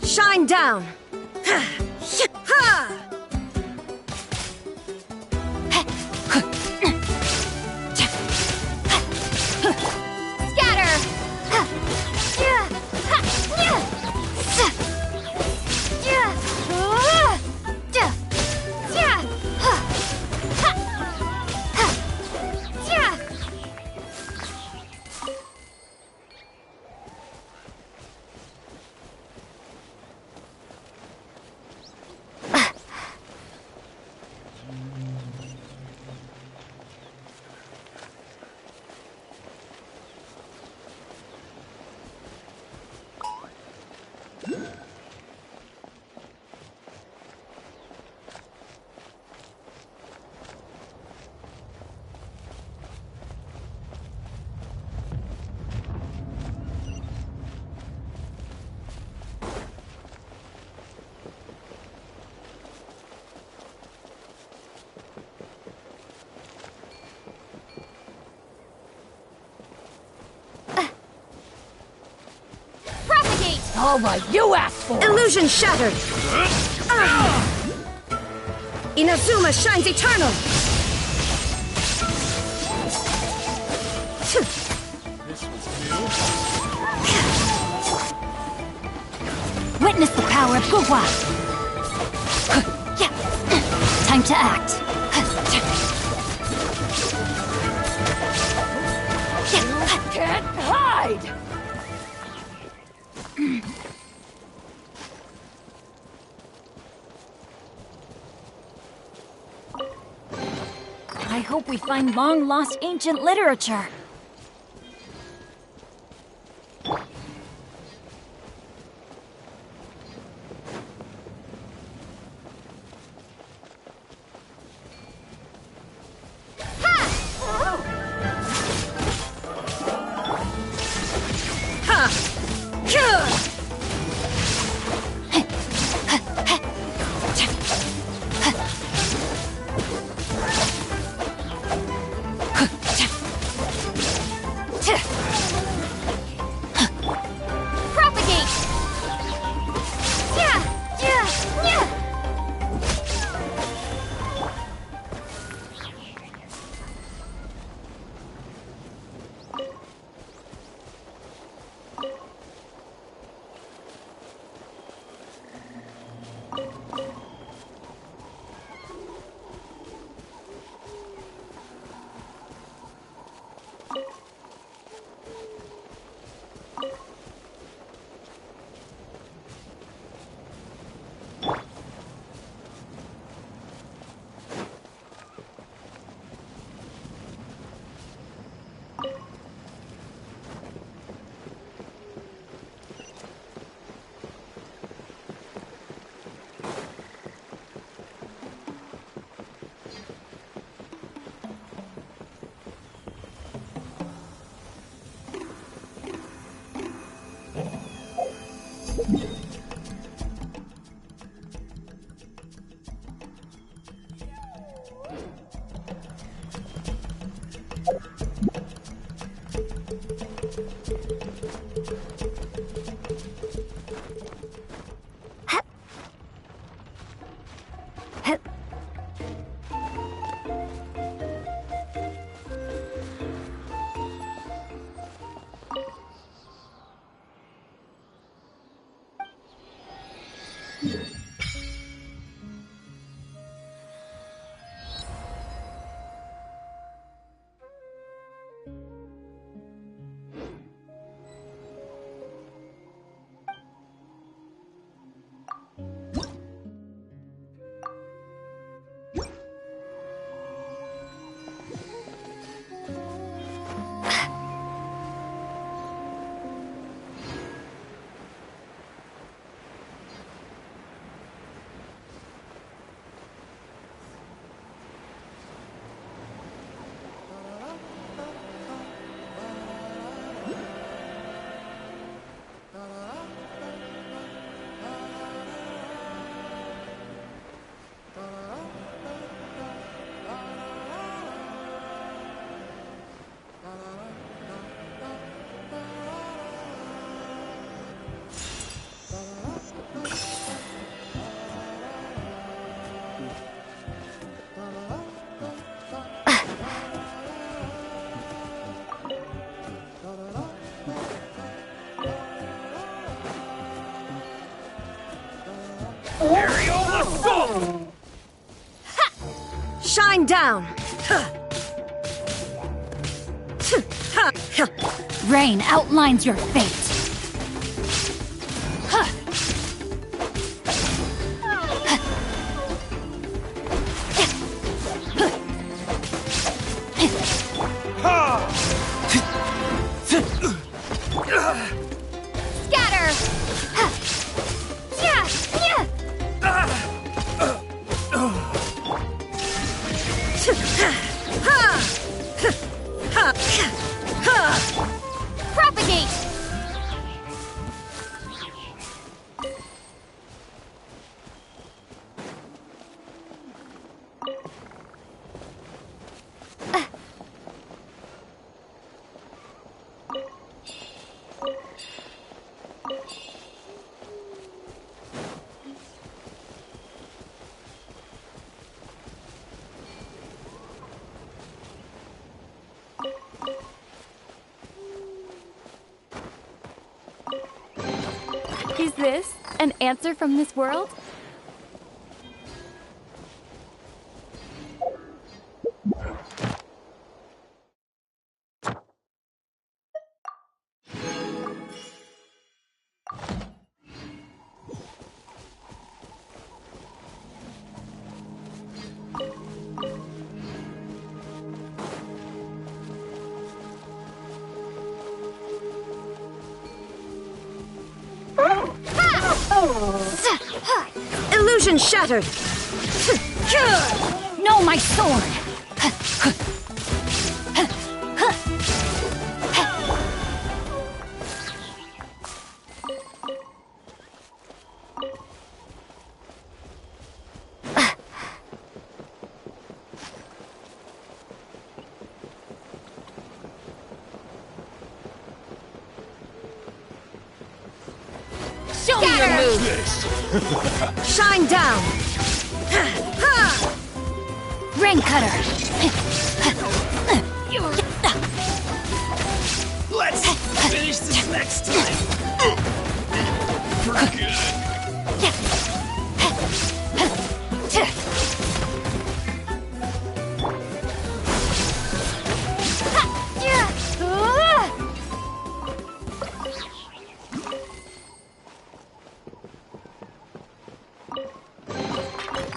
Shine down! All right, you asked for it. Illusion shattered! Inazuma shines eternal! Witness the power of Gugwa! Time to act. You can't hide! I hope we find long-lost ancient literature. Shine down! Rain outlines your fate. Propagate! Is this an answer from this world? Illusion shattered! No, my sword! Show me your move! Shine down! Rain cutter! Let's finish this next time. For good.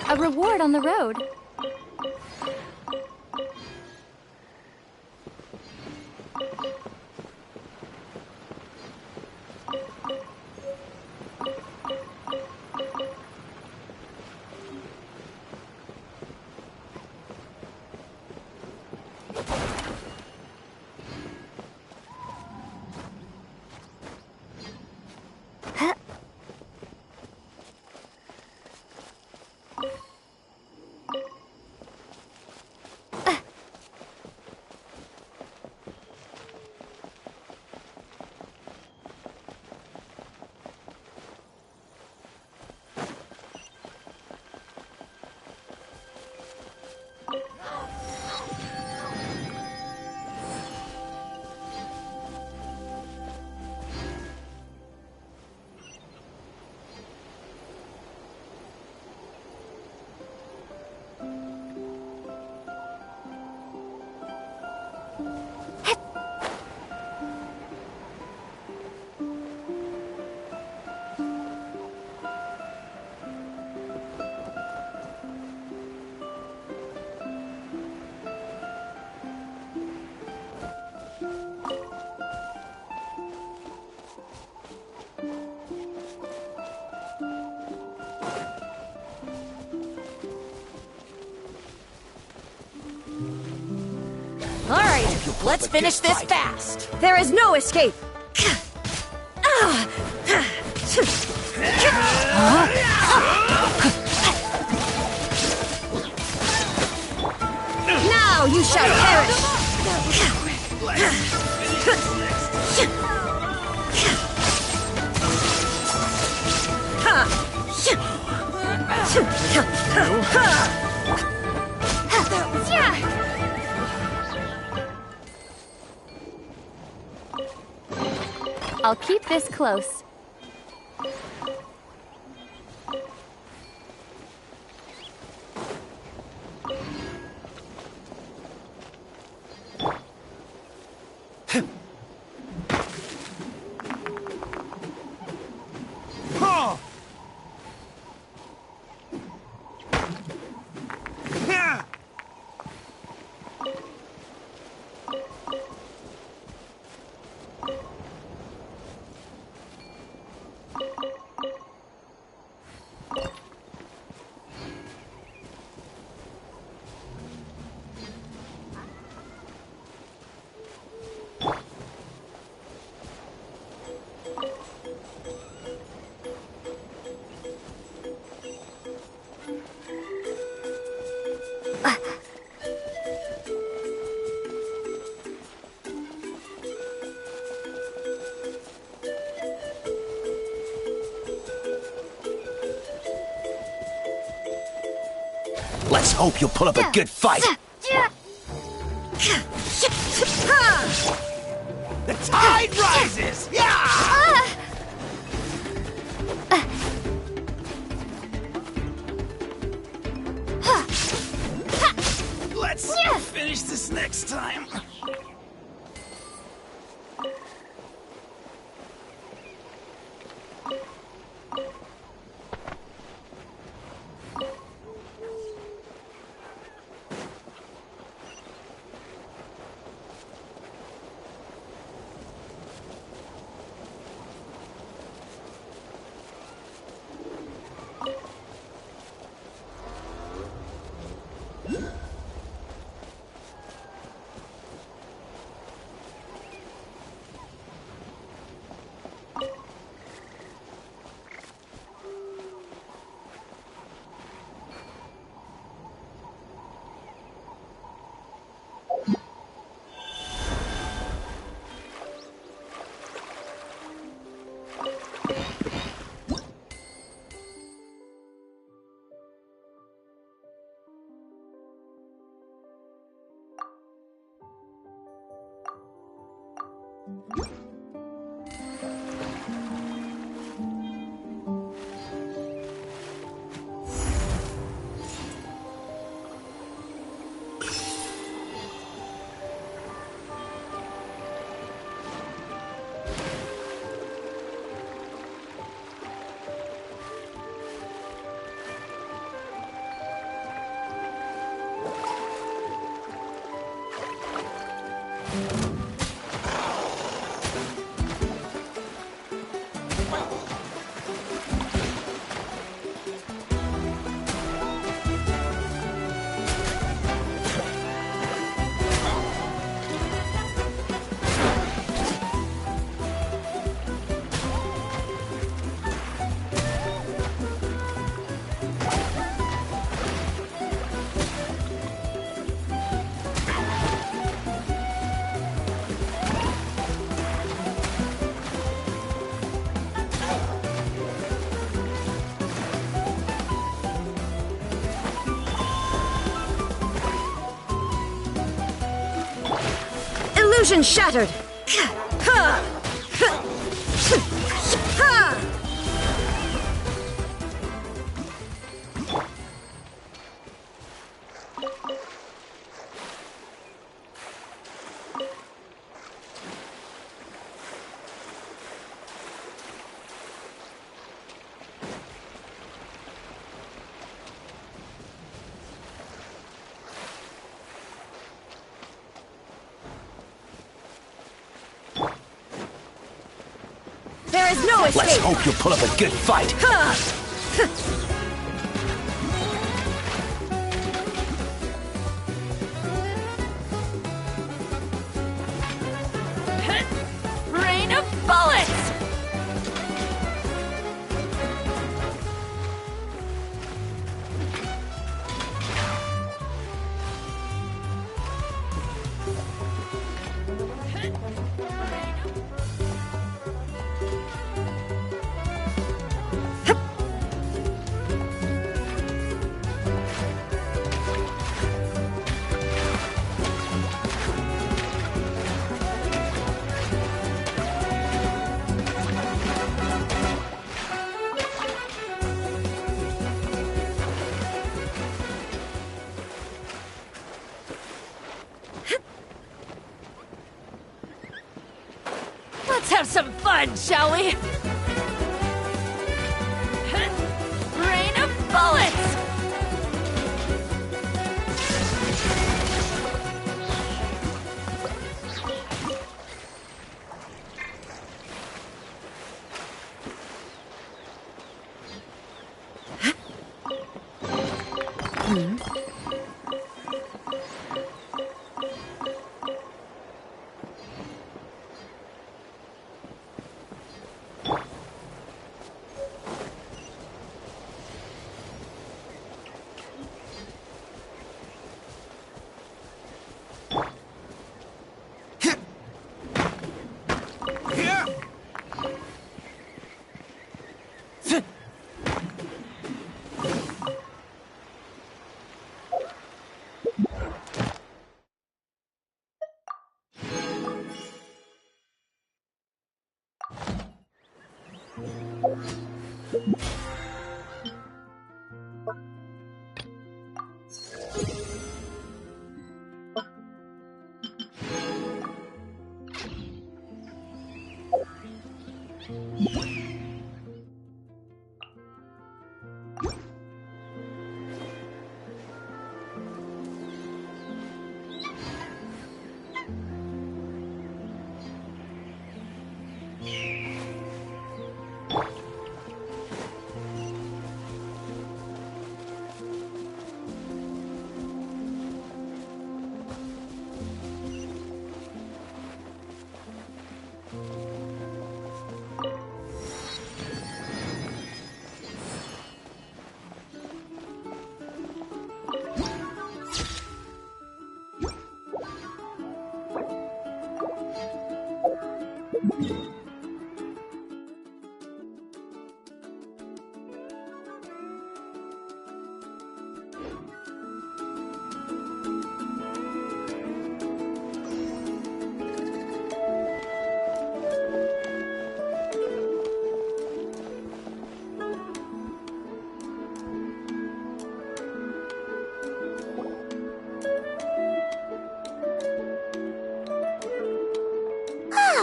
A reward on the road. All right, let's finish this fast. There is no escape. Now you shall perish. I'll keep this close. Let's hope you'll put up a good fight. The tide rises! Yeah! Let's finish this next time. Illusion shattered! No Let's escape! hope you'll pull up a good fight. Rain of bullets! Let's have some fun, shall we? Rain of bullets!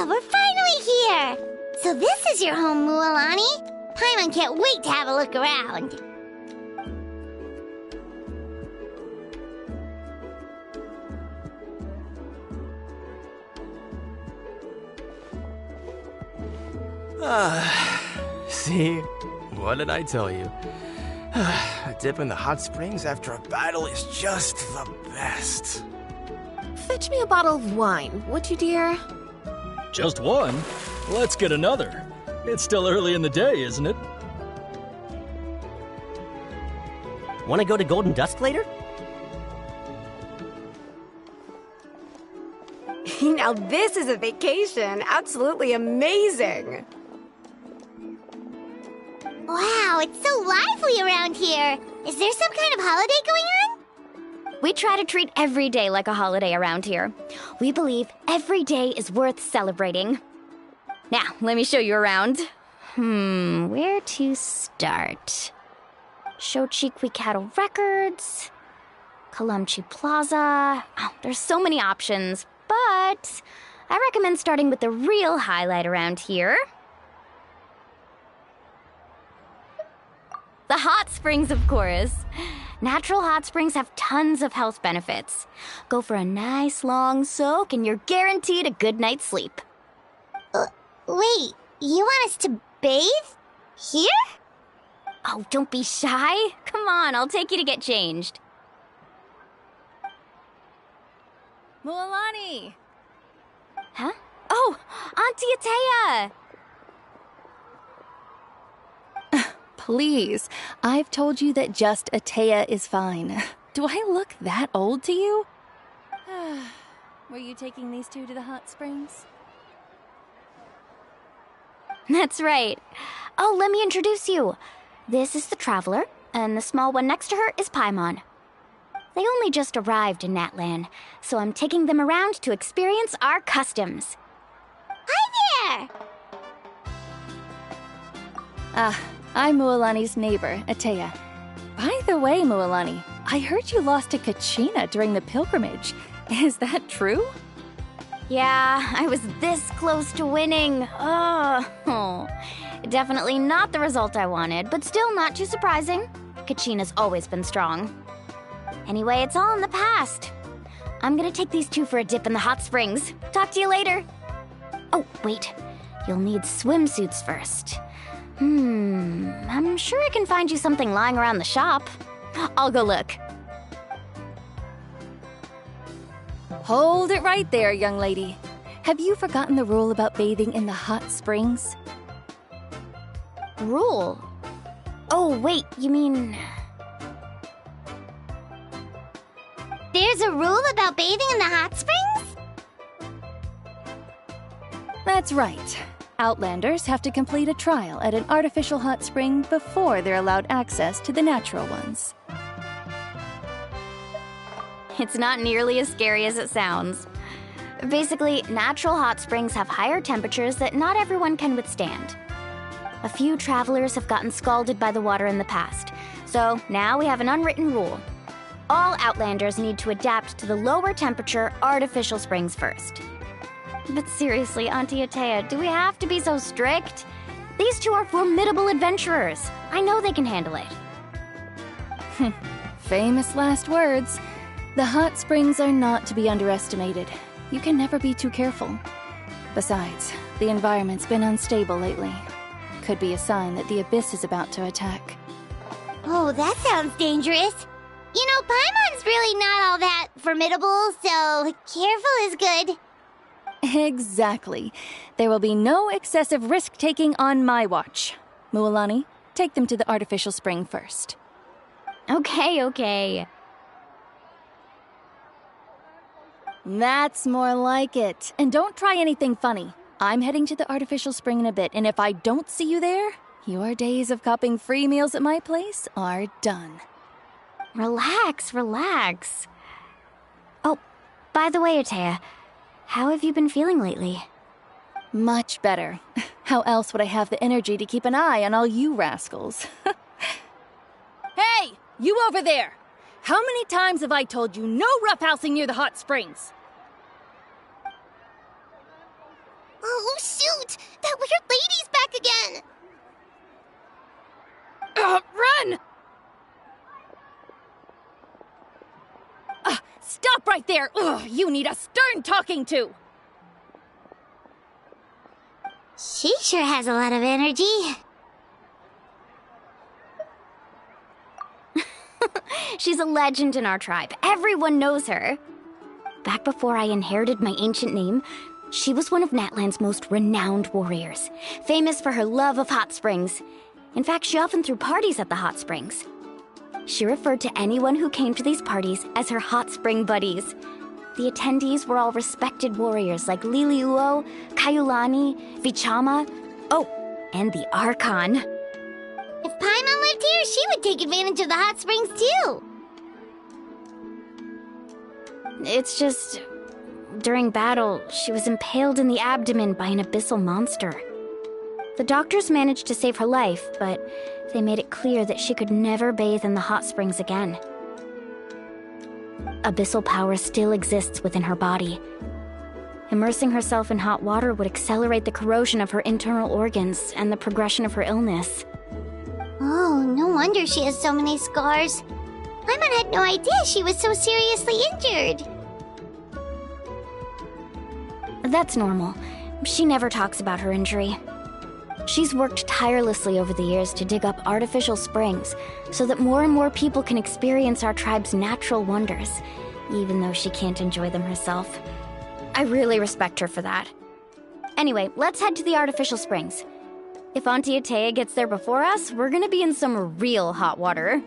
We're finally here! So this is your home, MUALANI? Paimon can't wait to have a look around. See? What did I tell you? A dip in the hot springs after a battle is just the best. Fetch me a bottle of wine, would you, dear? Just one? Let's get another. It's still early in the day, isn't it? Want to go to Golden Dusk later? Now this is a vacation. Absolutely amazing. Wow, it's so lively around here. Is there some kind of holiday going on? We try to treat every day like a holiday around here. We believe every day is worth celebrating. Now, let me show you around. Where to start? Shochiqui Cattle Records, Kalamchi Plaza. Oh, there's so many options, but I recommend starting with the real highlight around here. The hot springs, of course. Natural hot springs have tons of health benefits. Go for a nice long soak and you're guaranteed a good night's sleep. Wait, you want us to bathe? Here? Oh, don't be shy. Come on, I'll take you to get changed. MUALANI! Huh? Oh, Auntie Atea! Please, I've told you that just Atea is fine. Do I look that old to you? Were you taking these two to the hot springs? That's right. Oh, let me introduce you. This is the Traveler, and the small one next to her is Paimon. They only just arrived in Natlan, so I'm taking them around to experience our customs. Hi there! I'm MUALANI's neighbor, Atea. By the way, MUALANI, I heard you lost to Kachina during the pilgrimage. Is that true? Yeah, I was this close to winning. Oh, definitely not the result I wanted, but still not too surprising. Kachina's always been strong. Anyway, it's all in the past. I'm gonna take these two for a dip in the hot springs. Talk to you later. Oh, wait. You'll need swimsuits first. I'm sure I can find you something lying around the shop. I'll go look. Hold it right there, young lady. Have you forgotten the rule about bathing in the hot springs? Rule? Oh, wait, you mean... There's a rule about bathing in the hot springs? That's right. Outlanders have to complete a trial at an artificial hot spring before they're allowed access to the natural ones. It's not nearly as scary as it sounds. Basically, natural hot springs have higher temperatures that not everyone can withstand. A few travelers have gotten scalded by the water in the past, so now we have an unwritten rule. All Outlanders need to adapt to the lower temperature artificial springs first. But seriously, Auntie Atea, do we have to be so strict? These two are formidable adventurers. I know they can handle it. Famous last words. The hot springs are not to be underestimated. You can never be too careful. Besides, the environment's been unstable lately. Could be a sign that the abyss is about to attack. Oh, that sounds dangerous. You know, Paimon's really not all that formidable, so careful is good. Exactly. There will be no excessive risk-taking on my watch. MUALANI, take them to the artificial spring first. Okay. That's more like it. And don't try anything funny. I'm heading to the artificial spring in a bit, and if I don't see you there, your days of copping free meals at my place are done. Relax. Oh, by the way, Atea, how have you been feeling lately? Much better. How else would I have the energy to keep an eye on all you rascals? Hey, you over there! How many times have I told you no roughhousing near the hot springs? Oh, shoot! That weird lady's back again! Run! Stop right there! Ugh, you need a stern talking to! She sure has a lot of energy. She's a legend in our tribe. Everyone knows her. Back before I inherited my ancient name, she was one of Natlan's most renowned warriors, famous for her love of hot springs. In fact, she often threw parties at the hot springs. She referred to anyone who came to these parties as her hot spring buddies. The attendees were all respected warriors like Liliuo, Kaiulani, Vichama, and the Archon. If Paimon lived here, she would take advantage of the hot springs too. It's just... during battle, she was impaled in the abdomen by an abyssal monster. The doctors managed to save her life, but they made it clear that she could never bathe in the hot springs again. Abyssal power still exists within her body. Immersing herself in hot water would accelerate the corrosion of her internal organs and the progression of her illness. Oh, no wonder she has so many scars. Paimon had no idea she was so seriously injured. That's normal. She never talks about her injury. She's worked tirelessly over the years to dig up artificial springs so that more and more people can experience our tribe's natural wonders, even though she can't enjoy them herself. I really respect her for that. Anyway, let's head to the artificial springs. If Auntie Atea gets there before us, we're gonna be in some real hot water.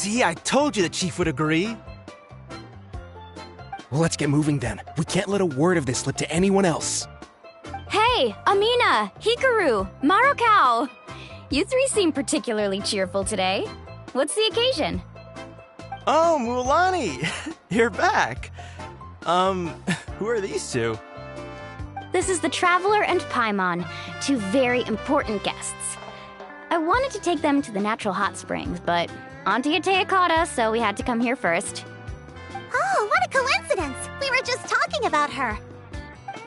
See, I told you the chief would agree. Well, let's get moving then. We can't let a word of this slip to anyone else. Hey, Amina, Hikaru, Marukao. You three seem particularly cheerful today. What's the occasion? Oh, MUALANI! You're back. Who are these two? This is the Traveler and Paimon, two very important guests. I wanted to take them to the natural hot springs, but Auntie Atea caught us, so we had to come here first. Oh, what a coincidence! We were just talking about her.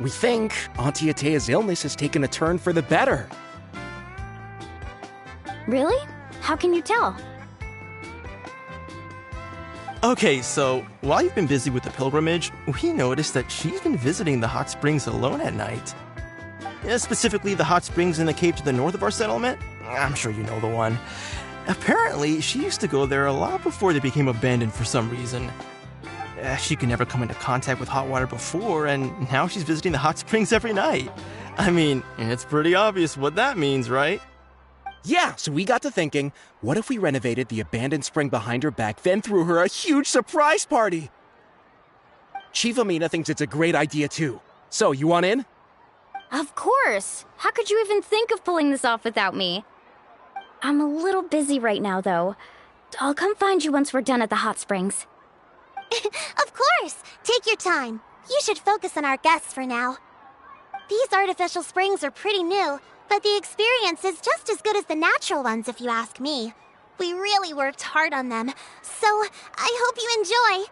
We think Auntie Atea's illness has taken a turn for the better. Really? How can you tell? Okay, so while you've been busy with the pilgrimage, we noticed that she's been visiting the hot springs alone at night. Specifically, the hot springs in the cave to the north of our settlement. I'm sure you know the one. Apparently, she used to go there a lot before they became abandoned for some reason. She could never come into contact with hot water before, and now she's visiting the hot springs every night. I mean, it's pretty obvious what that means, right? Yeah, so we got to thinking, what if we renovated the abandoned spring behind her back, then threw her a huge surprise party? Chief Amina thinks it's a great idea too. So, you want in? Of course! How could you even think of pulling this off without me? I'm a little busy right now, though. I'll come find you once we're done at the hot springs. Of course! Take your time. You should focus on our guests for now. These artificial springs are pretty new, but the experience is just as good as the natural ones if you ask me. We really worked hard on them, so I hope you enjoy.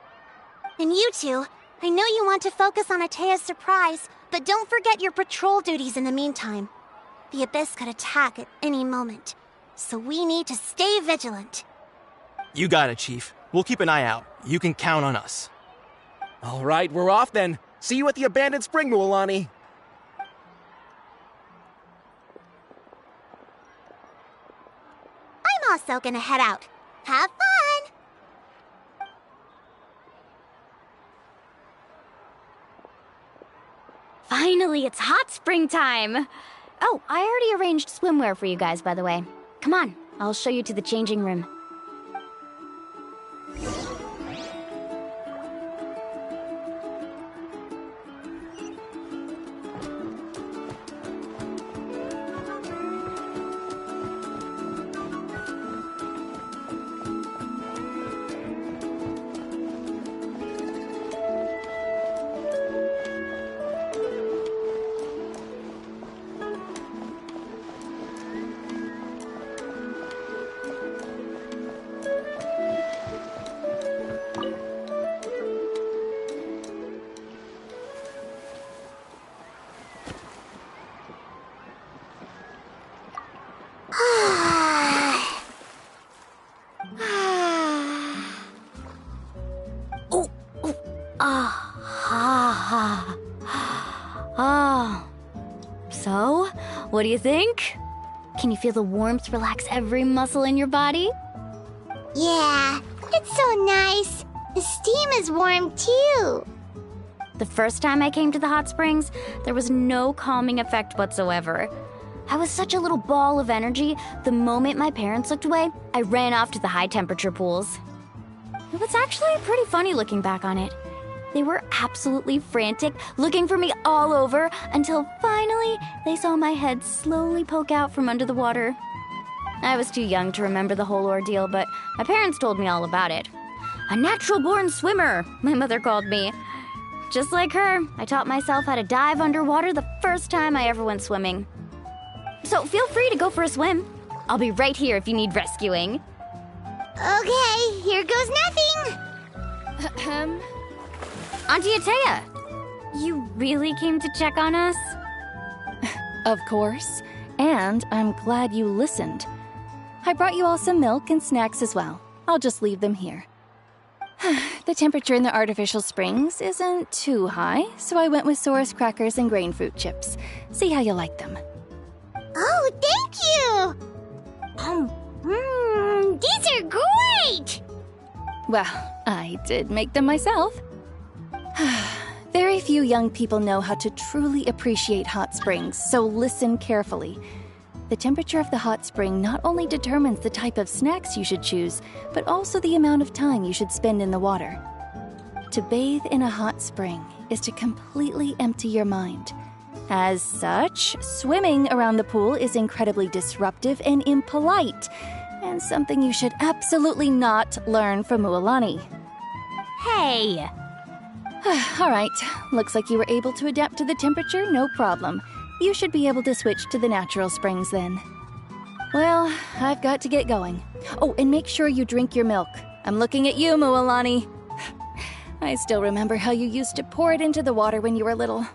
And you two, I know you want to focus on Atea's surprise, but don't forget your patrol duties in the meantime. The Abyss could attack at any moment, so we need to stay vigilant. You got it, Chief. We'll keep an eye out. You can count on us. All right, we're off then. See you at the abandoned spring, MUALANI. I'm also gonna head out. Have fun! Finally, it's hot spring time! Oh, I already arranged swimwear for you guys, by the way. Come on, I'll show you to the changing room. So, what do you think? Can you feel the warmth relax every muscle in your body? Yeah, it's so nice. The steam is warm too. The first time I came to the hot springs, there was no calming effect whatsoever. I was such a little ball of energy, the moment my parents looked away, I ran off to the high-temperature pools. It was actually pretty funny looking back on it. They were absolutely frantic, looking for me all over, until finally they saw my head slowly poke out from under the water. I was too young to remember the whole ordeal, but my parents told me all about it. A natural-born swimmer, my mother called me. Just like her, I taught myself how to dive underwater the first time I ever went swimming. So feel free to go for a swim. I'll be right here if you need rescuing. Okay, here goes nothing. Auntie Atea, you really came to check on us? Of course. And I'm glad you listened. I brought you all some milk and snacks as well. I'll just leave them here. The temperature in the artificial springs isn't too high, so I went with Saurus crackers and grain fruit chips. See how you like them. Oh, thank you! These are great! Well, I did make them myself. Very few young people know how to truly appreciate hot springs, so listen carefully. The temperature of the hot spring not only determines the type of snacks you should choose, but also the amount of time you should spend in the water. To bathe in a hot spring is to completely empty your mind. As such, swimming around the pool is incredibly disruptive and impolite, and something you should absolutely not learn from MUALANI. Hey! All right, looks like you were able to adapt to the temperature, no problem. You should be able to switch to the natural springs then. Well, I've got to get going. Oh, and make sure you drink your milk. I'm looking at you, MUALANI. I still remember how you used to pour it into the water when you were little.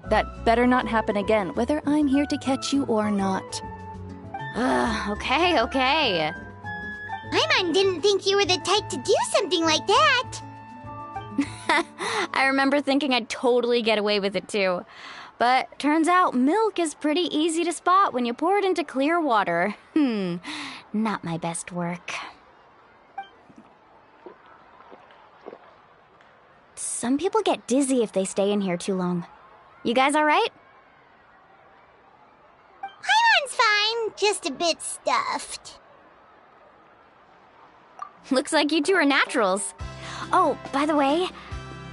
That better not happen again, whether I'm here to catch you or not. Okay. Paimon didn't think you were the type to do something like that. I remember thinking I'd totally get away with it too. But turns out milk is pretty easy to spot when you pour it into clear water. Not my best work. Some people get dizzy if they stay in here too long. You guys all right? Paimon's fine, just a bit stuffed. Looks like you two are naturals. Oh, by the way,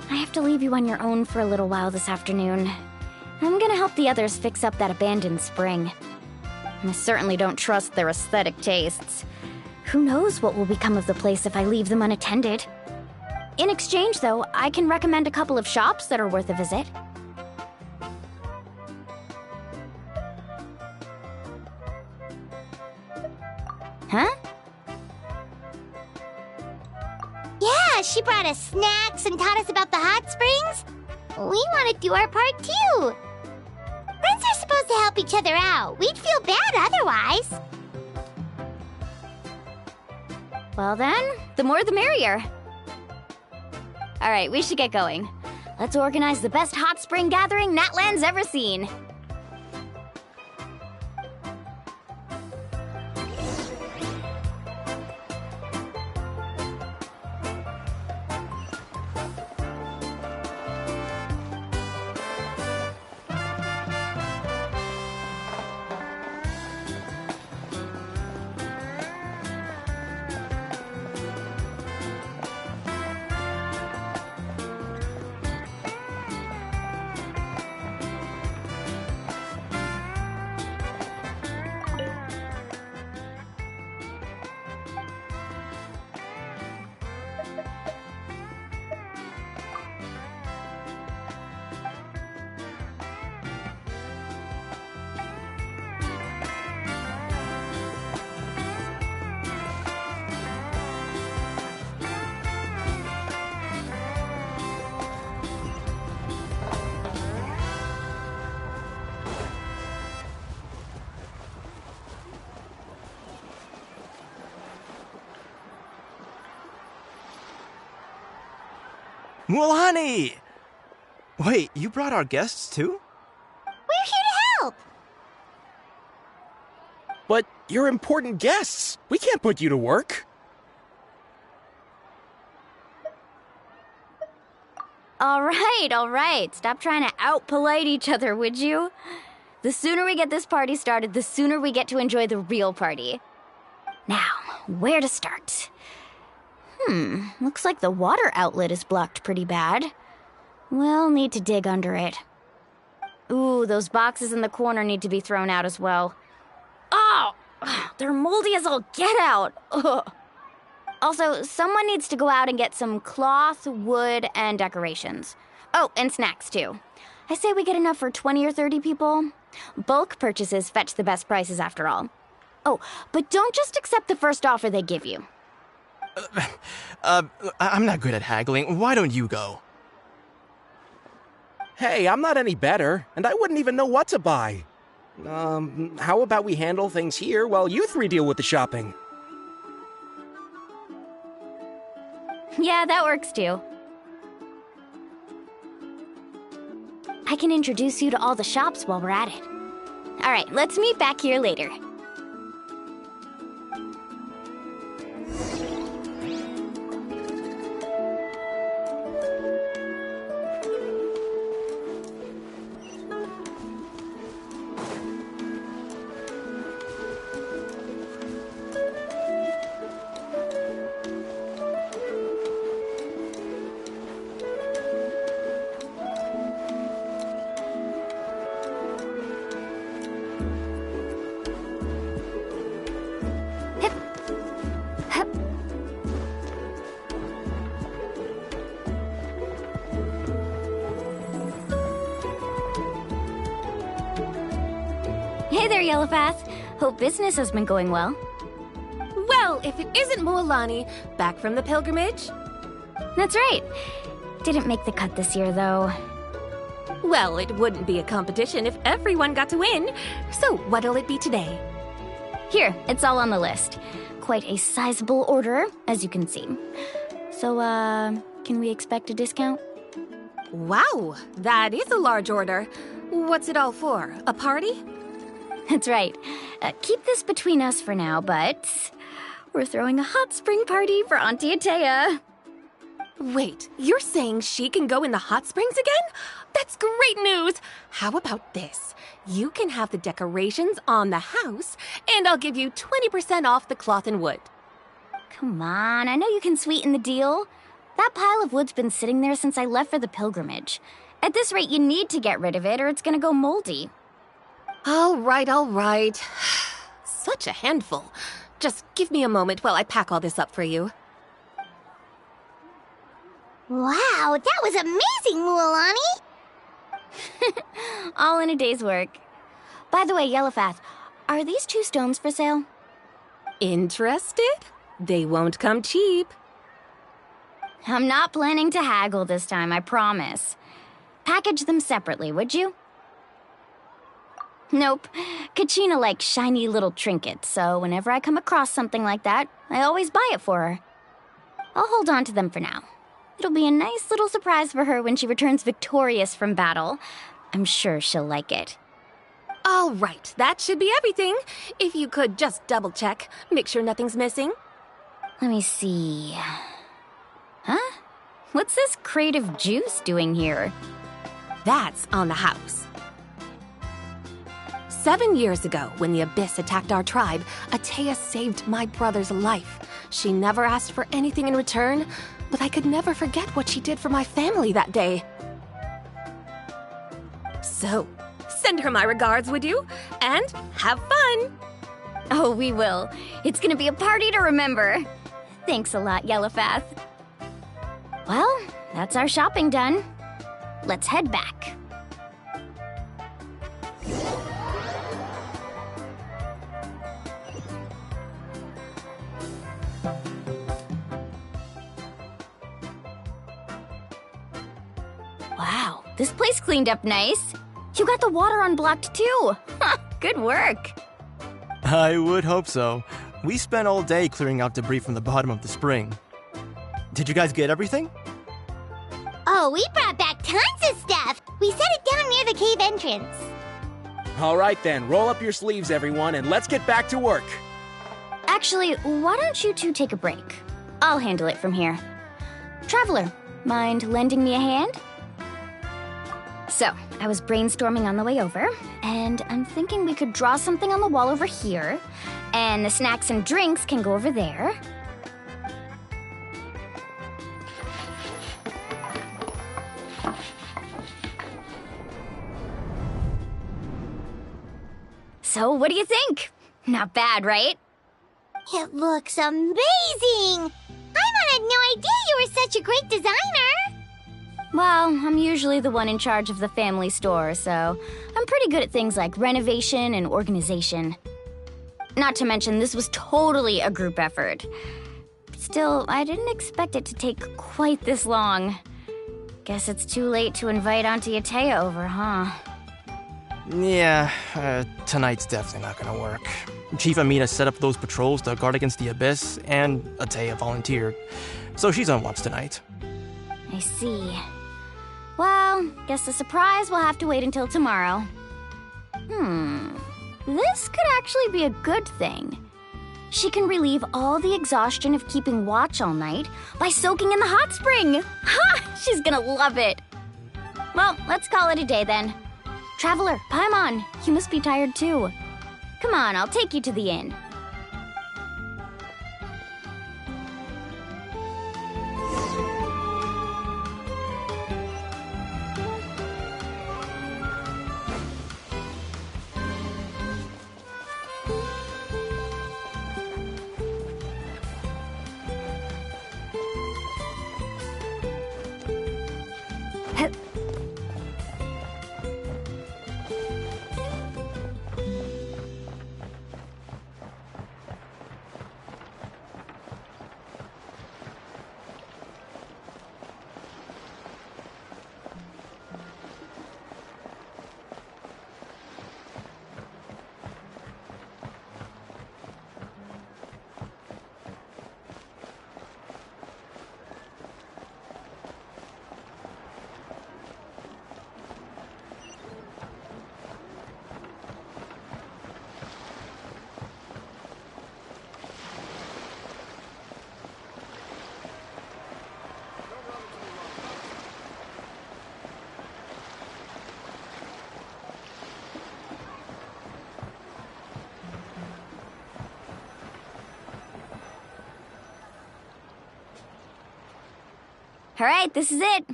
I have to leave you on your own for a little while this afternoon. I'm gonna help the others fix up that abandoned spring. I certainly don't trust their aesthetic tastes. Who knows what will become of the place if I leave them unattended? In exchange, though, I can recommend a couple of shops that are worth a visit. Huh? Yeah, she brought us snacks and taught us about the hot springs. We want to do our part too. Friends are supposed to help each other out. We'd feel bad otherwise. Well then, the more the merrier. Alright, we should get going. Let's organize the best hot spring gathering Natland's ever seen. MUALANI! Wait, you brought our guests too? We're here to help. But you're important guests. We can't put you to work. All right. Stop trying to out-polite each other, would you? The sooner we get this party started, the sooner we get to enjoy the real party. Now, where to start? Looks like the water outlet is blocked pretty bad. We'll need to dig under it. Ooh, those boxes in the corner need to be thrown out as well. Oh! They're moldy as all get out! Ugh. Also, someone needs to go out and get some cloth, wood, and decorations. Oh, and snacks too. I say we get enough for 20 or 30 people. Bulk purchases fetch the best prices after all. Oh, but don't just accept the first offer they give you. I'm not good at haggling. Why don't you go? Hey, I'm not any better, and I wouldn't even know what to buy. How about we handle things here while you three deal with the shopping? Yeah, that works too. I can introduce you to all the shops while we're at it. All right, let's meet back here later. there, Yellowfast. Hope business has been going well. Well, if it isn't MUALANI, back from the pilgrimage? That's right. Didn't make the cut this year, though. Well, it wouldn't be a competition if everyone got to win. So what'll it be today? Here, it's all on the list. Quite a sizable order, as you can see. So, can we expect a discount? Wow, that is a large order. What's it all for? A party? That's right. Keep this between us for now, but we're throwing a hot spring party for Auntie Atea. Wait, you're saying she can go in the hot springs again? That's great news! How about this? You can have the decorations on the house, and I'll give you 20% off the cloth and wood. Come on, I know you can sweeten the deal. That pile of wood's been sitting there since I left for the pilgrimage. At this rate, you need to get rid of it or it's gonna go moldy. All right. Such a handful. Just give me a moment while I pack all this up for you. Wow, that was amazing, MUALANI! All in a day's work. By the way, Yellowfast, are these 2 stones for sale? Interested? They won't come cheap. I'm not planning to haggle this time, I promise. Package them separately, would you? Nope. Kachina likes shiny little trinkets, so whenever I come across something like that, I always buy it for her. I'll hold on to them for now. It'll be a nice little surprise for her when she returns victorious from battle. I'm sure she'll like it. All right, that should be everything. If you could just double-check, make sure nothing's missing. Let me see. Huh? What's this crate of juice doing here? That's on the house. 7 years ago, when the Abyss attacked our tribe, Atea saved my brother's life. She never asked for anything in return, but I could never forget what she did for my family that day. So, send her my regards, would you? And have fun! Oh, we will. It's gonna be a party to remember. Thanks a lot, Yellowfast. Well, that's our shopping done. Let's head back. Wow, this place cleaned up nice. You got the water unblocked too. Good work. I would hope so. We spent all day clearing out debris from the bottom of the spring. Did you guys get everything? Oh, we brought back tons of stuff! We set it down near the cave entrance. All right then, roll up your sleeves, everyone, and let's get back to work. Actually, why don't you two take a break? I'll handle it from here. Traveler, mind lending me a hand? So, I was brainstorming on the way over, and I'm thinking we could draw something on the wall over here, and the snacks and drinks can go over there. So, what do you think? Not bad, right? It looks amazing! I had no idea you were such a great designer! Well, I'm usually the one in charge of the family store, so I'm pretty good at things like renovation and organization. Not to mention, this was totally a group effort. Still, I didn't expect it to take quite this long. Guess it's too late to invite Auntie Atea over, huh? Yeah, tonight's definitely not gonna work. Chief Amina set up those patrols to guard against the Abyss, and Atea volunteered. So she's on watch tonight. I see. Well, guess the surprise will have to wait until tomorrow. This could actually be a good thing. She can relieve all the exhaustion of keeping watch all night by soaking in the hot spring. Ha! She's gonna love it. Well, let's call it a day then. Traveler, Paimon, you must be tired too. Come on, I'll take you to the inn. Alright, this is it.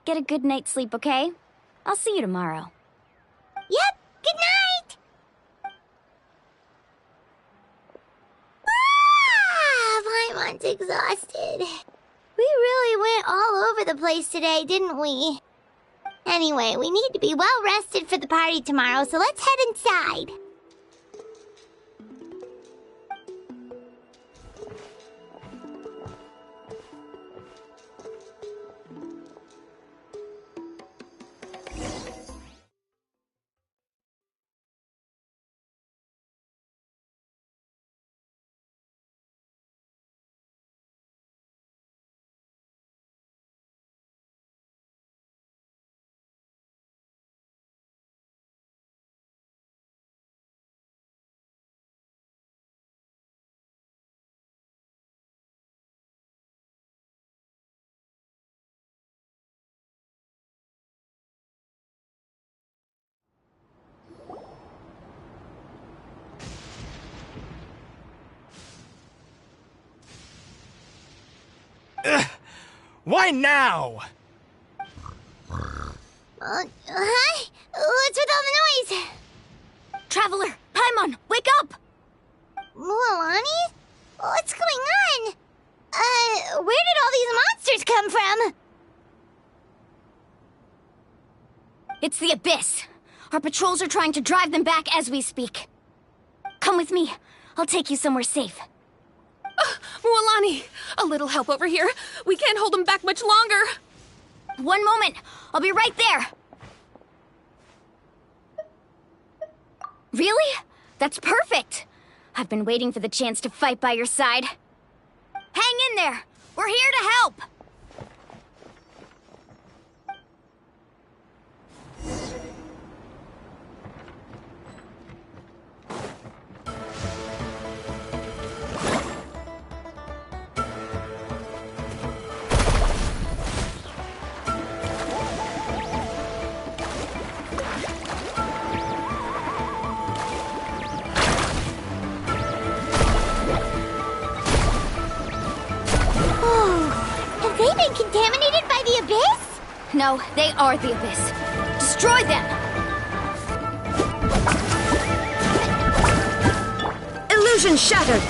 Get a good night's sleep, okay? I'll see you tomorrow. Yep, good night! Paimon's exhausted. We really went all over the place today, didn't we? Anyway, we need to be well rested for the party tomorrow, so let's head inside. Why now? Hi? What's with all the noise? Traveler! Paimon, wake up! MUALANI? What's going on? Where did all these monsters come from? It's the Abyss. Our patrols are trying to drive them back as we speak. Come with me. I'll take you somewhere safe. MUALANI, a little help over here. We can't hold them back much longer. One moment. I'll be right there. Really? That's perfect. I've been waiting for the chance to fight by your side. Hang in there. We're here to help. Have they been contaminated by the Abyss? No, they are the Abyss. Destroy them! Illusion shattered!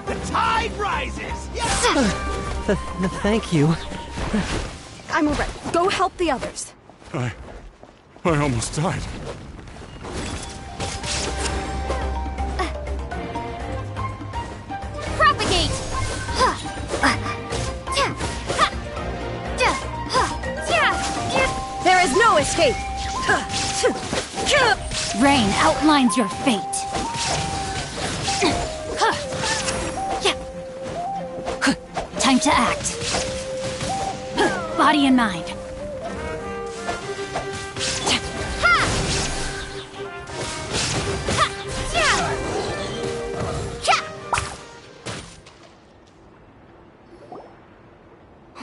The tide rises! Yeah! Thank you. I'm alright. Go help the others. I almost died. Propagate! There is no escape! Rain outlines your fate. Time to act. Body and mind.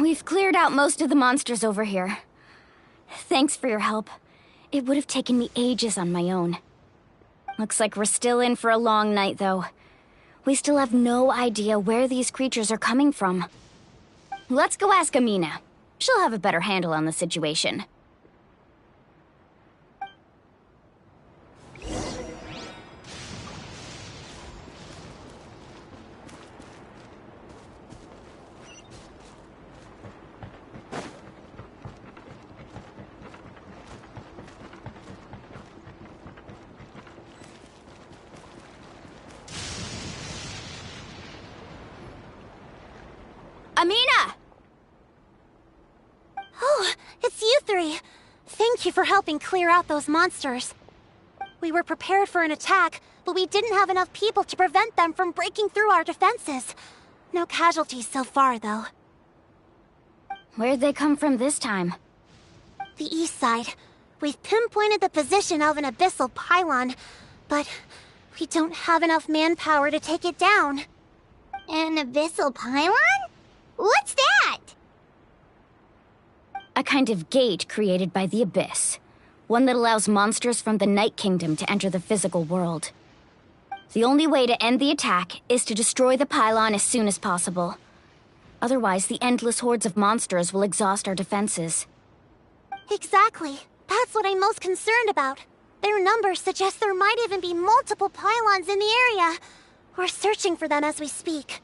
We've cleared out most of the monsters over here. Thanks for your help. It would have taken me ages on my own. Looks like we're still in for a long night, though. We still have no idea where these creatures are coming from. Let's go ask Amina. She'll have a better handle on the situation. Amina! Oh, it's you three. Thank you for helping clear out those monsters. We were prepared for an attack, but we didn't have enough people to prevent them from breaking through our defenses. No casualties so far, though. Where'd they come from this time? The east side. We've pinpointed the position of an abyssal pylon, but we don't have enough manpower to take it down. An abyssal pylon? What's that? A kind of gate created by the Abyss. One that allows monsters from the Night Kingdom to enter the physical world. The only way to end the attack is to destroy the pylon as soon as possible. Otherwise, the endless hordes of monsters will exhaust our defenses. Exactly. That's what I'm most concerned about. Their numbers suggest there might even be multiple pylons in the area. We're searching for them as we speak.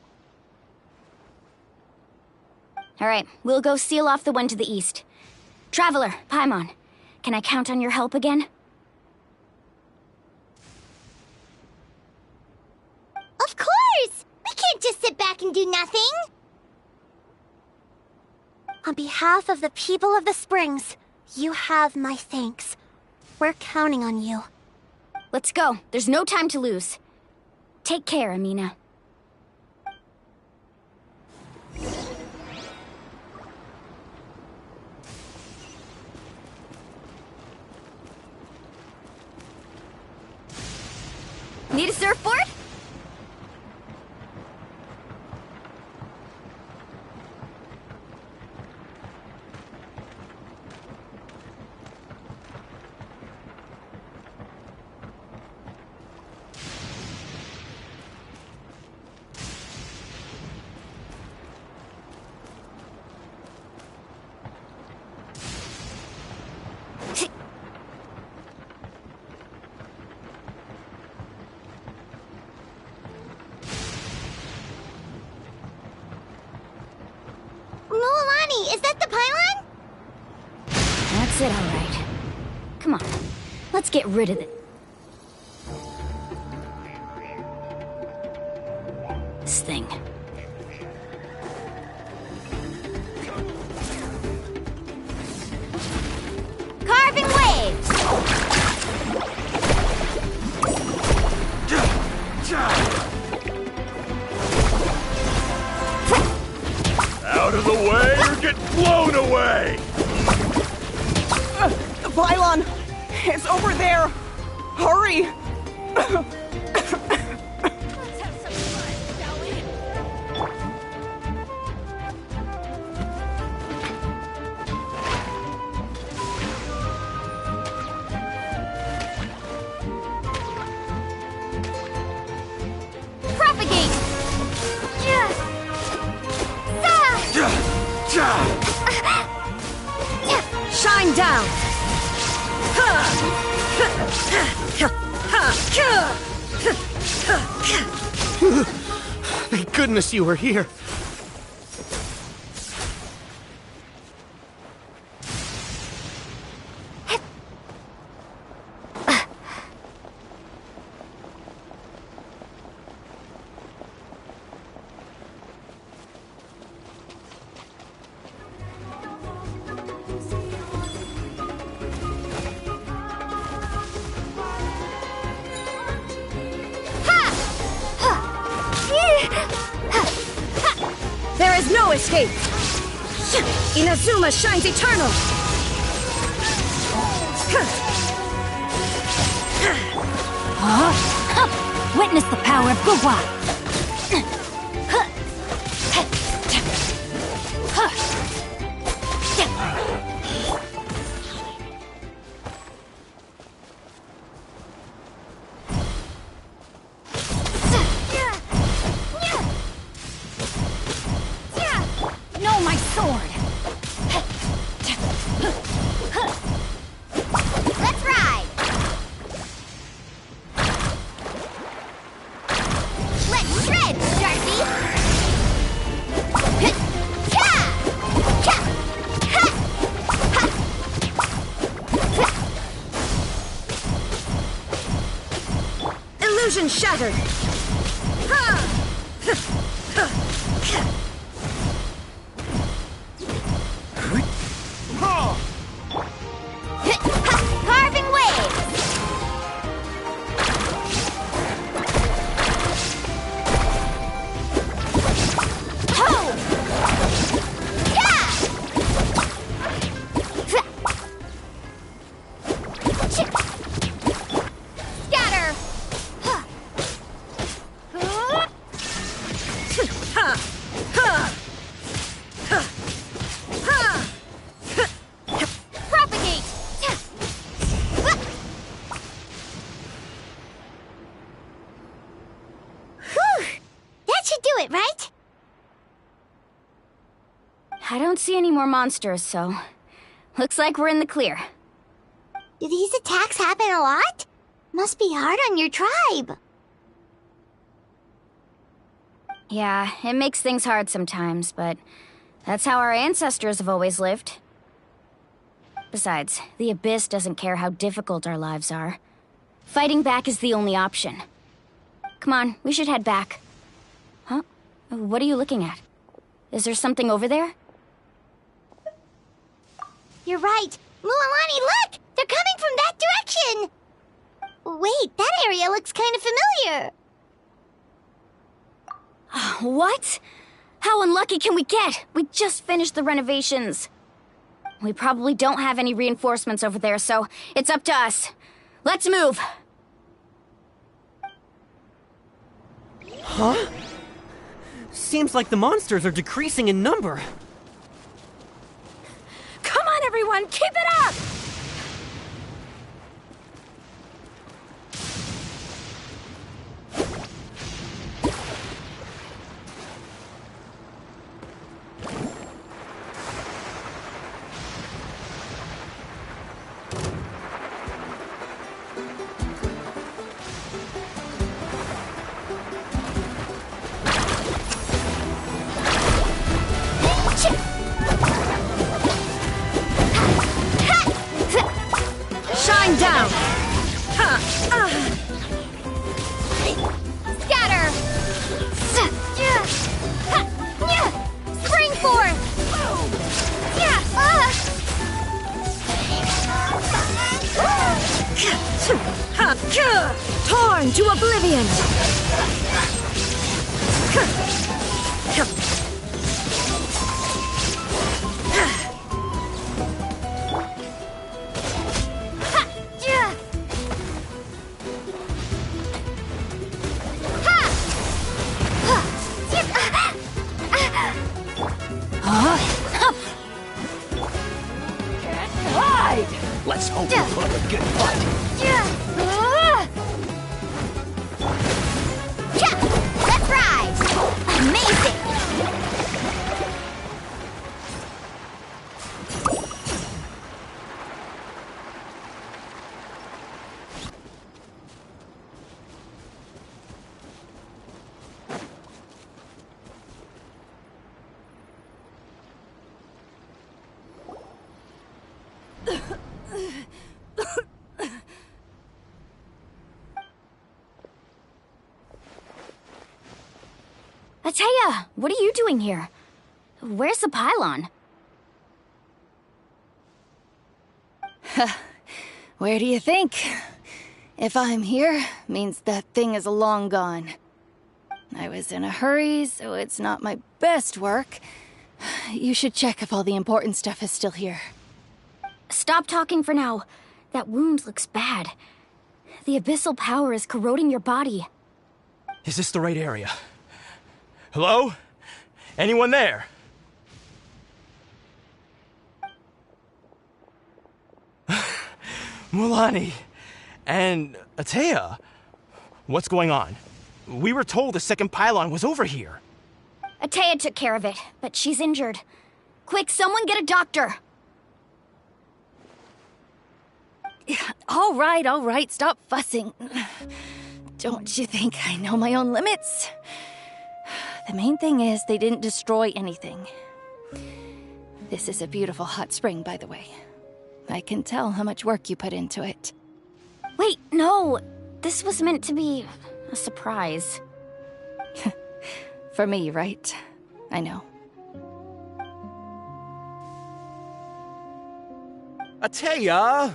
Alright, we'll go seal off the one to the east. Traveler, Paimon, can I count on your help again? Of course! We can't just sit back and do nothing! On behalf of the people of the Springs, you have my thanks. We're counting on you. Let's go. There's no time to lose. Take care, Amina. Need a surfboard? MUALANI, is that the pylon? That's it, all right. Come on, let's get rid of it. This thing. Carving waves! Out of the way or get blown away! The pylon! It's over there! Hurry! Propagate! Shine down! Thank goodness you were here. There is no escape! Inazuma shines eternal! Witness the power of Guwa! No, my sword! Let's ride! Let's shred, Darcy! Illusion shattered! Carving waves! Scatter! Ha! I don't see any more monsters, so looks like we're in the clear. Do these attacks happen a lot? Must be hard on your tribe. Yeah, it makes things hard sometimes, but that's how our ancestors have always lived. Besides, the Abyss doesn't care how difficult our lives are. Fighting back is the only option. Come on, we should head back. Huh? What are you looking at? Is there something over there? You're right. MUALANI, look! They're coming from that direction! Wait, that area looks kind of familiar. What? How unlucky can we get? We just finished the renovations. We probably don't have any reinforcements over there, so it's up to us. Let's move! Huh? Seems like the monsters are decreasing in number. Come on, everyone, keep it up! Shine down! Scatter! Spring forth! Torn to oblivion! Let's hope we put up a good fight. Let's ride! Amazing! Ataya, what are you doing here? Where's the pylon? Where do you think? If I'm here, means that thing is long gone. I was in a hurry, so it's not my best work. You should check if all the important stuff is still here. Stop talking for now. That wound looks bad. The abyssal power is corroding your body. Is this the right area? Hello? Anyone there? MUALANI and Ataya. What's going on? We were told the second pylon was over here. Ataya took care of it, but she's injured. Quick, someone get a doctor! All right, stop fussing. Don't you think I know my own limits? The main thing is they didn't destroy anything. This is a beautiful hot spring, by the way. I can tell how much work you put into it. Wait, no! This was meant to be a surprise. For me, right? I know. Ataya!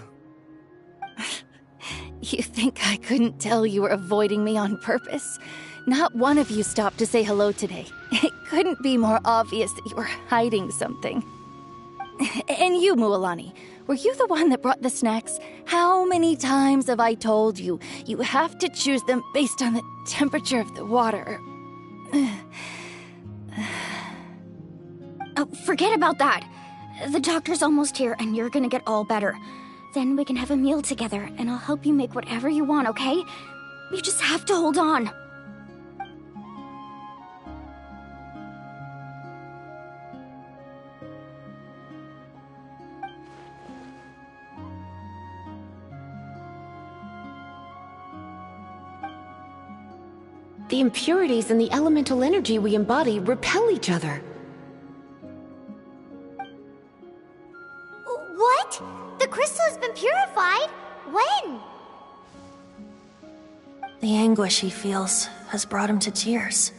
You think I couldn't tell you were avoiding me on purpose? Not one of you stopped to say hello today. It couldn't be more obvious that you were hiding something. And you, MUALANI, were you the one that brought the snacks? How many times have I told you, you have to choose them based on the temperature of the water? Oh, forget about that. The doctor's almost here, and you're gonna get all better. Then we can have a meal together, and I'll help you make whatever you want, okay? You just have to hold on. The impurities and the elemental energy we embody repel each other. What? The crystal has been purified? When? The anguish he feels has brought him to tears.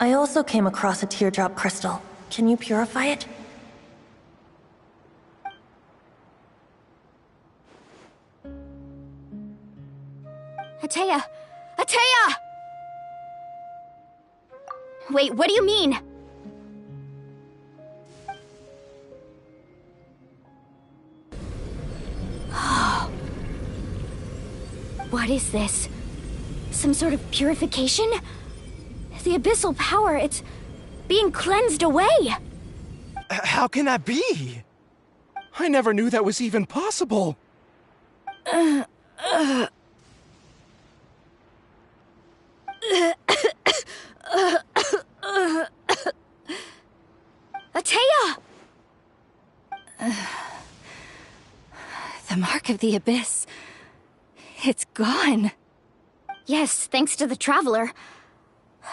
I also came across a teardrop crystal. Can you purify it? Atea! Atea! Wait, what do you mean? What is this? Some sort of purification? The abyssal power, it's being cleansed away! How can that be? I never knew that was even possible. Atea! The mark of the abyss. It's gone. Yes, thanks to the Traveler.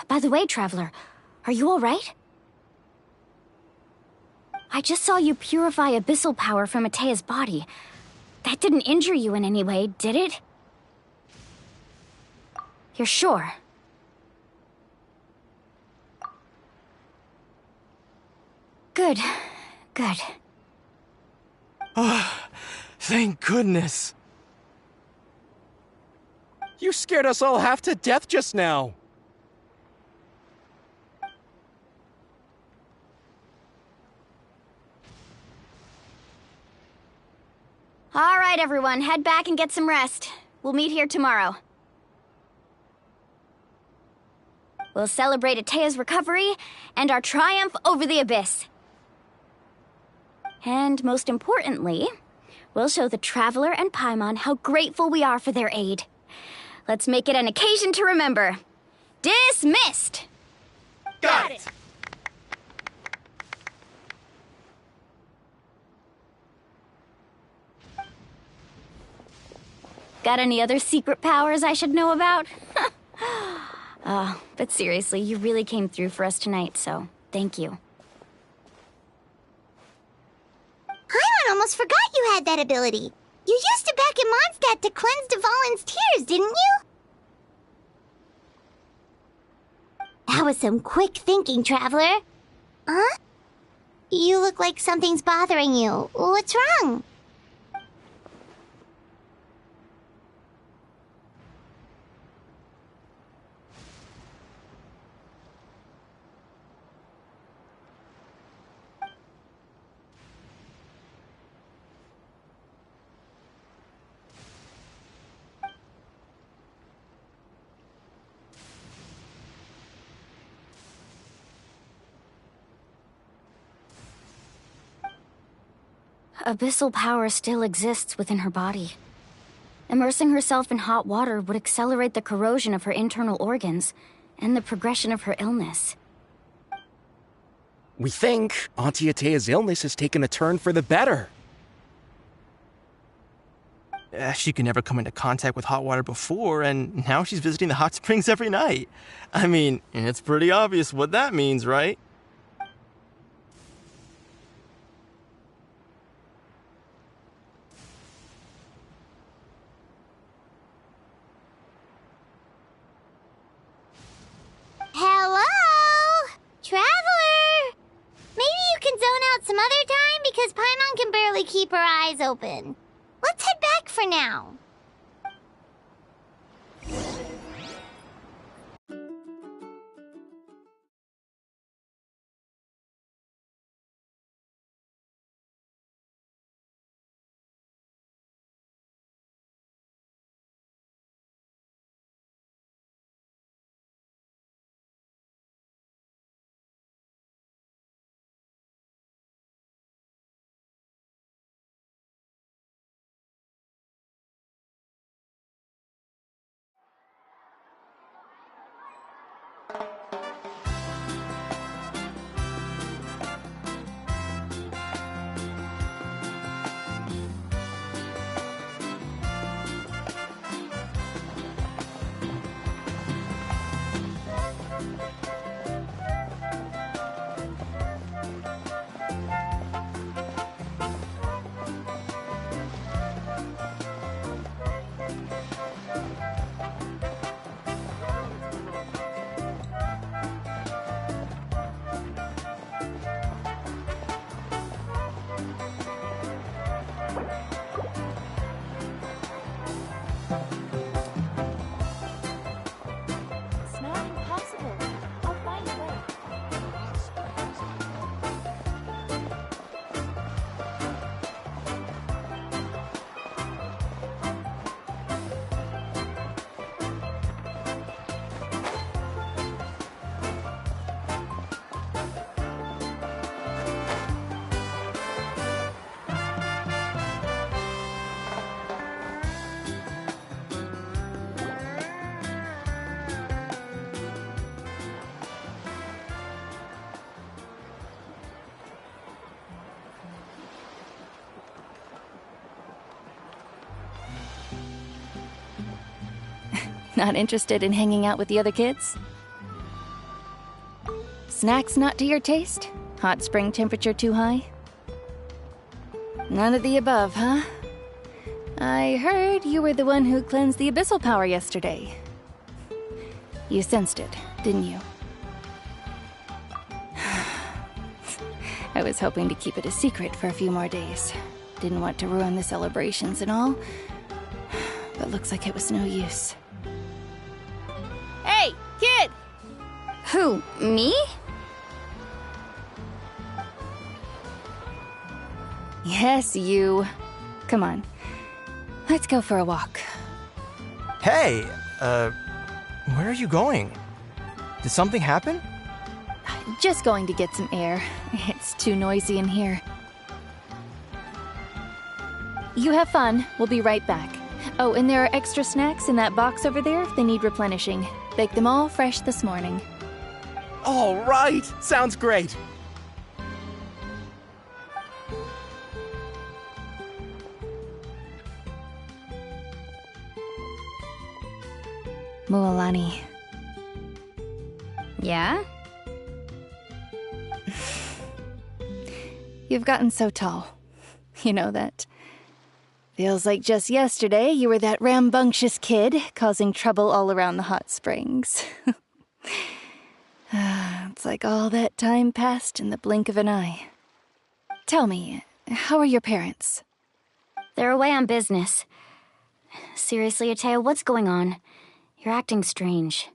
By the way, Traveler, are you alright? I just saw you purify abyssal power from Atea's body. That didn't injure you in any way, did it? You're sure? Good. Good. Thank goodness. You scared us all half to death just now. All right, everyone, head back and get some rest. We'll meet here tomorrow. We'll celebrate Atea's recovery and our triumph over the abyss. And most importantly, we'll show the Traveler and Paimon how grateful we are for their aid. Let's make it an occasion to remember. Dismissed! Got it! Got any other secret powers I should know about? But seriously, you really came through for us tonight, so thank you. Paimon almost forgot you had that ability. You used it back in Mondstadt to cleanse Dvalin's tears, didn't you? That was some quick thinking, Traveler. Huh? You look like something's bothering you. What's wrong? Abyssal power still exists within her body. Immersing herself in hot water would accelerate the corrosion of her internal organs and the progression of her illness. We think Auntie Atea's illness has taken a turn for the better. She could never come into contact with hot water before, and now she's visiting the hot springs every night. I mean, it's pretty obvious what that means, right? Hello? Traveler? Maybe you can zone out some other time because Paimon can barely keep her eyes open. Let's head back for now. Not interested in hanging out with the other kids? Snacks not to your taste? Hot spring temperature too high? None of the above, huh? I heard you were the one who cleansed the abyssal power yesterday. You sensed it, didn't you? I was hoping to keep it a secret for a few more days. Didn't want to ruin the celebrations and all, but looks like it was no use. Hey, kid! Who, me? Yes, you. Come on. Let's go for a walk. Hey, where are you going? Did something happen? Just going to get some air. It's too noisy in here. You have fun. We'll be right back. Oh, and there are extra snacks in that box over there if they need replenishing. Baked them all fresh this morning. All right! Sounds great! MUALANI. Yeah? You've gotten so tall. You know that. Feels like just yesterday you were that rambunctious kid causing trouble all around the hot springs. It's like all that time passed in the blink of an eye. Tell me, how are your parents? They're away on business. Seriously, Ateo, what's going on? You're acting strange.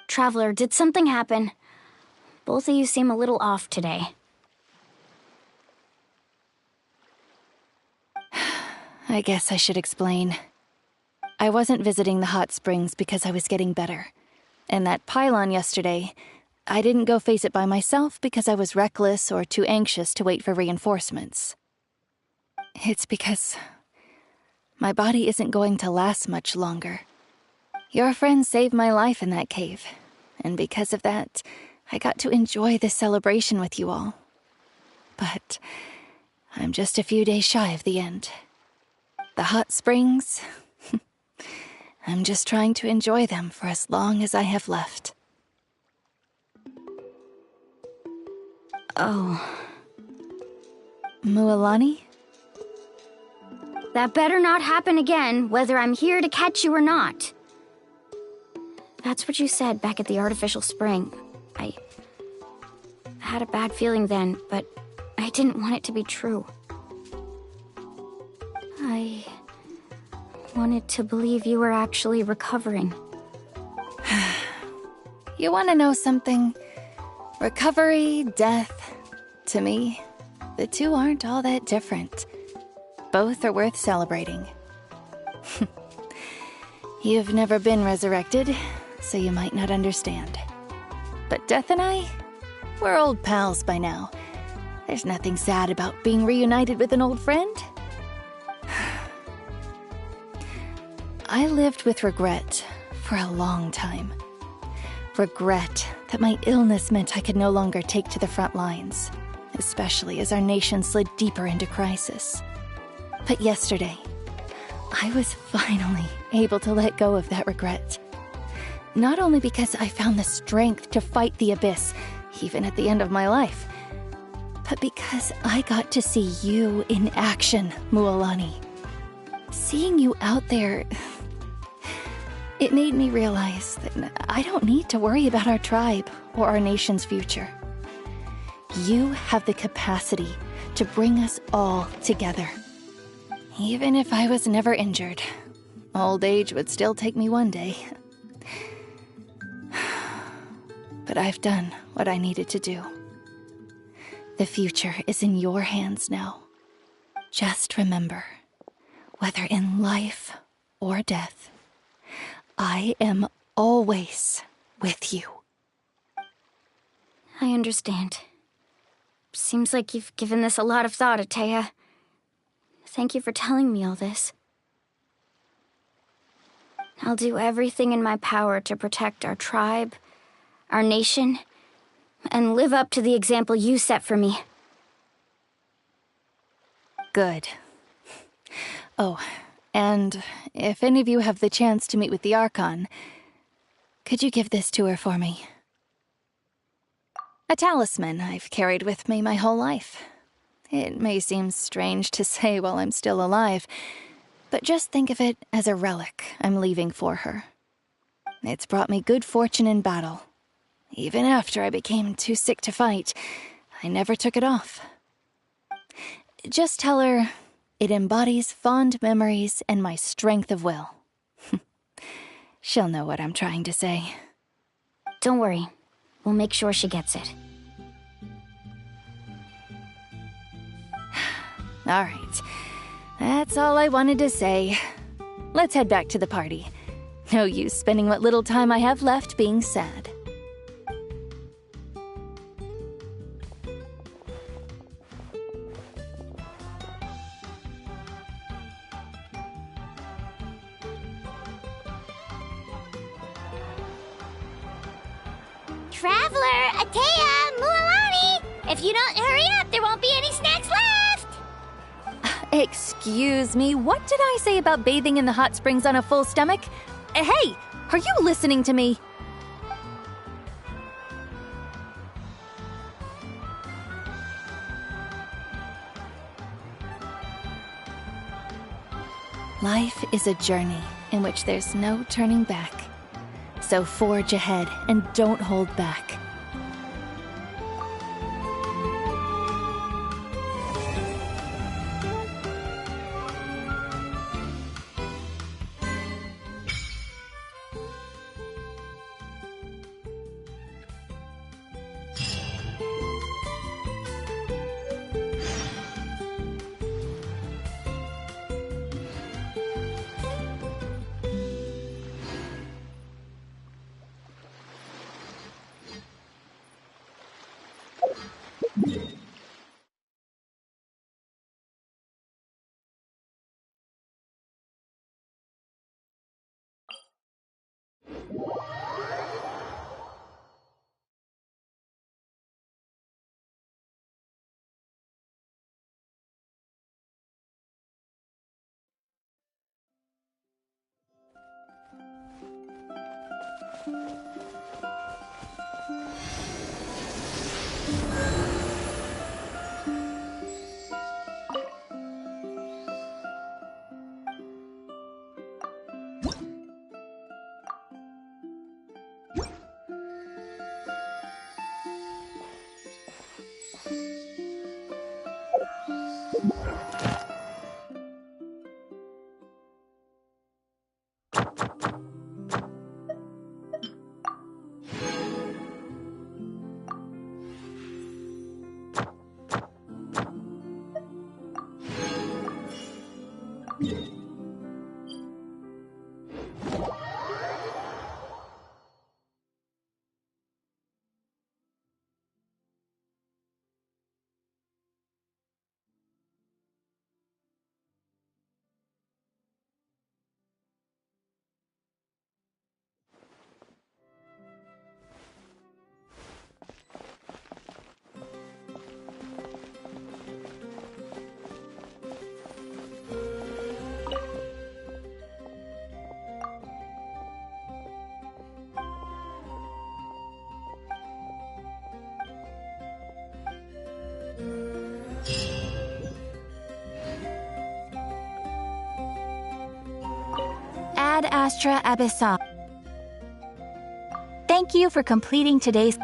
Traveler, did something happen? Both of you seem a little off today. I guess I should explain. I wasn't visiting the hot springs because I was getting better. And that pylon yesterday, I didn't go face it by myself because I was reckless or too anxious to wait for reinforcements. It's because my body isn't going to last much longer. Your friend saved my life in that cave, and because of that, I got to enjoy this celebration with you all. But I'm just a few days shy of the end. The hot springs, I'm just trying to enjoy them for as long as I have left. Oh. MUALANI? That better not happen again, whether I'm here to catch you or not. That's what you said back at the artificial spring. I had a bad feeling then, but I didn't want it to be true. I wanted to believe you were actually recovering. You want to know something? Recovery, death, to me, the two aren't all that different. Both are worth celebrating. You've never been resurrected, so you might not understand. But Death and I, we're old pals by now. There's nothing sad about being reunited with an old friend. I lived with regret for a long time. Regret that my illness meant I could no longer take to the front lines, especially as our nation slid deeper into crisis. But yesterday, I was finally able to let go of that regret. Not only because I found the strength to fight the abyss, even at the end of my life, but because I got to see you in action, MUALANI. Seeing you out there, it made me realize that I don't need to worry about our tribe or our nation's future. You have the capacity to bring us all together. Even if I was never injured, old age would still take me one day. But I've done what I needed to do. The future is in your hands now. Just remember, whether in life or death, I am always with you. I understand. Seems like you've given this a lot of thought, Ataya. Thank you for telling me all this. I'll do everything in my power to protect our tribe, our nation, and live up to the example you set for me. Good. Oh, And if any of you have the chance to meet with the Archon, could you give this to her for me? A talisman I've carried with me my whole life. It may seem strange to say while I'm still alive, but just think of it as a relic I'm leaving for her. It's brought me good fortune in battle. Even after I became too sick to fight, I never took it off. Just tell her it embodies fond memories and my strength of will. She'll know what I'm trying to say. Don't worry. We'll make sure she gets it. All right. That's all I wanted to say. Let's head back to the party. No use spending what little time I have left being sad. Traveler, Atea, MUALANI! If you don't hurry up, there won't be any snacks left! Excuse me, what did I say about bathing in the hot springs on a full stomach? Hey, are you listening to me? Life is a journey in which there's no turning back. So forge ahead and don't hold back. Ad Astra Abyssal. Thank you for completing today's...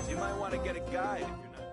You might want to get a guide if you're not.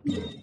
You